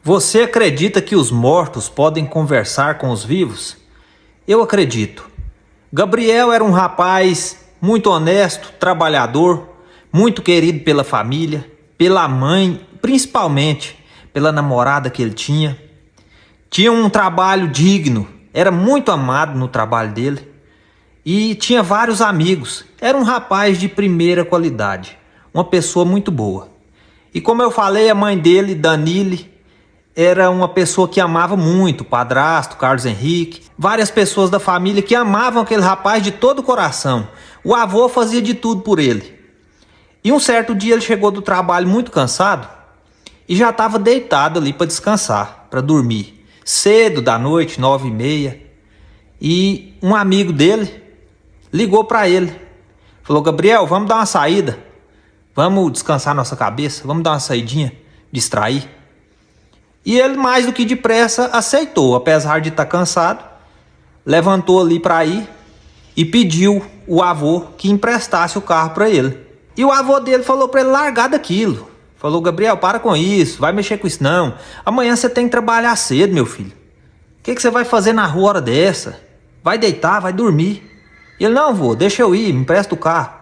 Você acredita que os mortos podem conversar com os vivos? Eu acredito. Gabriel era um rapaz muito honesto, trabalhador, muito querido pela família, pela mãe, principalmente pela namorada que ele tinha. Tinha um trabalho digno, era muito amado no trabalho dele e tinha vários amigos. Era um rapaz de primeira qualidade, uma pessoa muito boa. E como eu falei, a mãe dele, Danile, era uma pessoa que amava muito, o padrasto, Carlos Henrique, várias pessoas da família que amavam aquele rapaz de todo o coração. O avô fazia de tudo por ele. E um certo dia ele chegou do trabalho muito cansado e já estava deitado ali para descansar, para dormir. Cedo da noite, 9h30. E um amigo dele ligou para ele. Falou: Gabriel, vamos dar uma saída. Vamos descansar nossa cabeça, vamos dar uma saidinha, distrair. E ele, mais do que depressa, aceitou, apesar de estar cansado. Levantou ali para ir e pediu o avô que emprestasse o carro para ele. E o avô dele falou para ele largar daquilo. Falou: Gabriel, para com isso, vai mexer com isso não. Amanhã você tem que trabalhar cedo, meu filho. O que você vai fazer na rua hora dessa? Vai deitar, vai dormir. E ele: não, vô, deixa eu ir, me empresta o carro.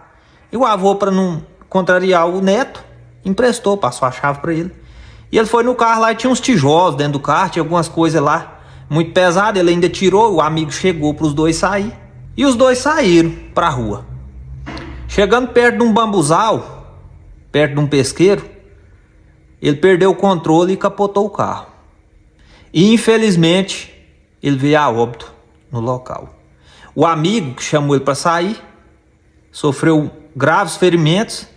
E o avô, para não contrariar o neto, emprestou, passou a chave para ele. E ele foi no carro lá e tinha uns tijolos dentro do carro, tinha algumas coisas lá muito pesadas. Ele ainda tirou, o amigo chegou para os dois sair. E os dois saíram para a rua. Chegando perto de um bambuzal, perto de um pesqueiro, ele perdeu o controle e capotou o carro. E infelizmente ele veio a óbito no local. O amigo que chamou ele para sair sofreu graves ferimentos,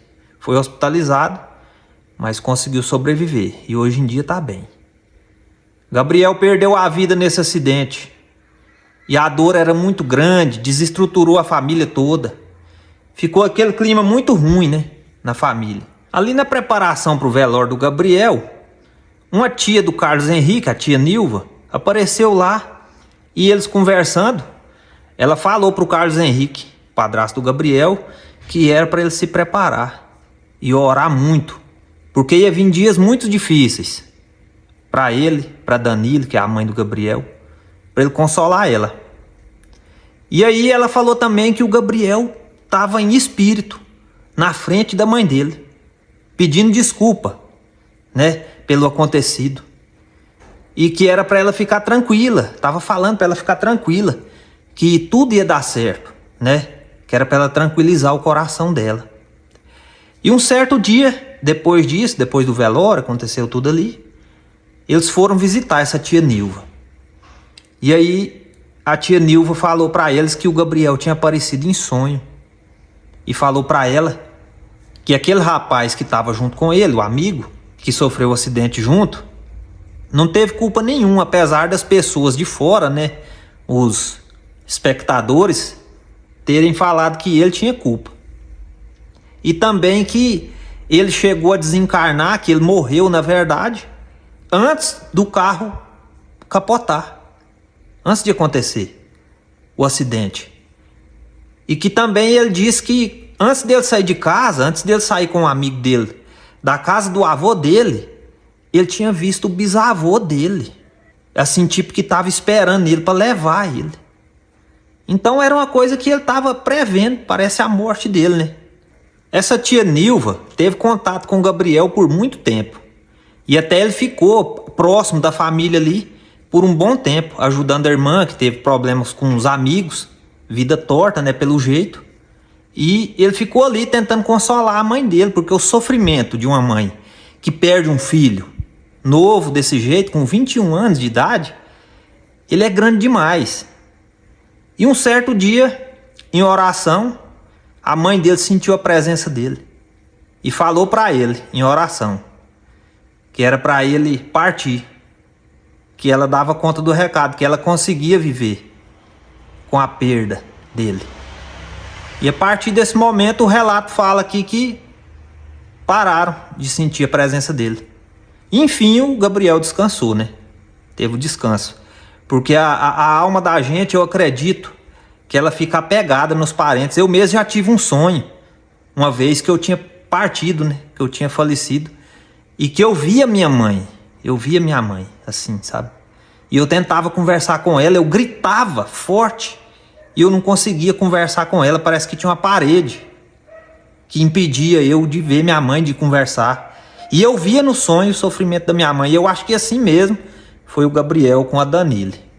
foi hospitalizado, mas conseguiu sobreviver e hoje em dia está bem. Gabriel perdeu a vida nesse acidente e a dor era muito grande, desestruturou a família toda. Ficou aquele clima muito ruim, né, na família. Ali na preparação para o velório do Gabriel, uma tia do Carlos Henrique, a tia Nilva, apareceu lá e eles conversando, ela falou para o Carlos Henrique, padrasto do Gabriel, que era para ele se preparar e orar muito, porque ia vir dias muito difíceis para ele, para Danilo, que é a mãe do Gabriel, para ele consolar ela. E aí ela falou também que o Gabriel estava em espírito na frente da mãe dele, pedindo desculpa, né, pelo acontecido. E que era para ela ficar tranquila, estava falando para ela ficar tranquila, que tudo ia dar certo, né, que era para ela tranquilizar o coração dela. E um certo dia, depois disso, depois do velório, aconteceu tudo ali, eles foram visitar essa tia Nilva. E aí a tia Nilva falou para eles que o Gabriel tinha aparecido em sonho. E falou para ela que aquele rapaz que estava junto com ele, o amigo, que sofreu o acidente junto, não teve culpa nenhuma, apesar das pessoas de fora, né, os espectadores, terem falado que ele tinha culpa. E também que ele chegou a desencarnar, que ele morreu, na verdade, antes do carro capotar, antes de acontecer o acidente. E que também ele disse que antes dele sair de casa, antes dele sair com um amigo dele, da casa do avô dele, ele tinha visto o bisavô dele, assim, tipo que estava esperando ele para levar ele. Então era uma coisa que ele estava prevendo, parece a morte dele, né? Essa tia Nilva teve contato com o Gabriel por muito tempo. E até ele ficou próximo da família ali por um bom tempo, ajudando a irmã que teve problemas com os amigos, vida torta, né, pelo jeito. E ele ficou ali tentando consolar a mãe dele, porque o sofrimento de uma mãe que perde um filho novo desse jeito, com 21 anos de idade, ele é grande demais. E um certo dia, em oração, a mãe dele sentiu a presença dele e falou para ele, em oração, que era para ele partir, que ela dava conta do recado, que ela conseguia viver com a perda dele. E a partir desse momento o relato fala aqui que pararam de sentir a presença dele. Enfim, o Gabriel descansou, né? Teve o descanso. Porque a alma da gente, eu acredito que ela fica apegada nos parentes. Eu mesmo já tive um sonho, uma vez que eu tinha partido, né? Que eu tinha falecido. E que eu vi a minha mãe Eu via minha mãe, assim, sabe? E eu tentava conversar com ela, eu gritava forte. E eu não conseguia conversar com ela, parece que tinha uma parede que impedia eu de ver minha mãe, de conversar. E eu via no sonho o sofrimento da minha mãe. E eu acho que assim mesmo foi o Gabriel com a Danile.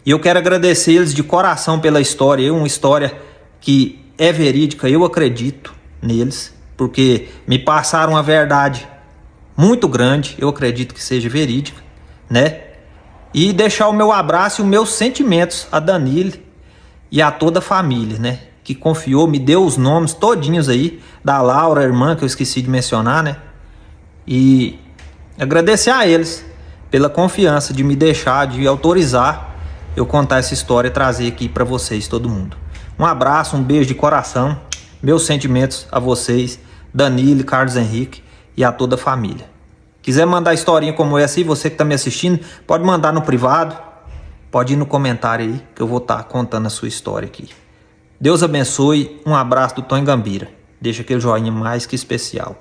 E eu quero agradecer eles de coração pela história. Uma história que é verídica, eu acredito neles. Porque me passaram uma verdade muito grande, eu acredito que seja verídica, né? E deixar o meu abraço e os meus sentimentos a Danile e a toda a família, né? Que confiou, me deu os nomes todinhos aí, da Laura, a irmã, que eu esqueci de mencionar, né? E agradecer a eles pela confiança de me deixar, de autorizar eu contar essa história e trazer aqui para vocês, todo mundo. Um abraço, um beijo de coração, meus sentimentos a vocês, Danile, Carlos Henrique e a toda a família. Quiser mandar historinha como essa aí, você que está me assistindo, pode mandar no privado, pode ir no comentário aí, que eu vou estar contando a sua história aqui. Deus abençoe, um abraço do Tonho Gambira. Deixa aquele joinha mais que especial.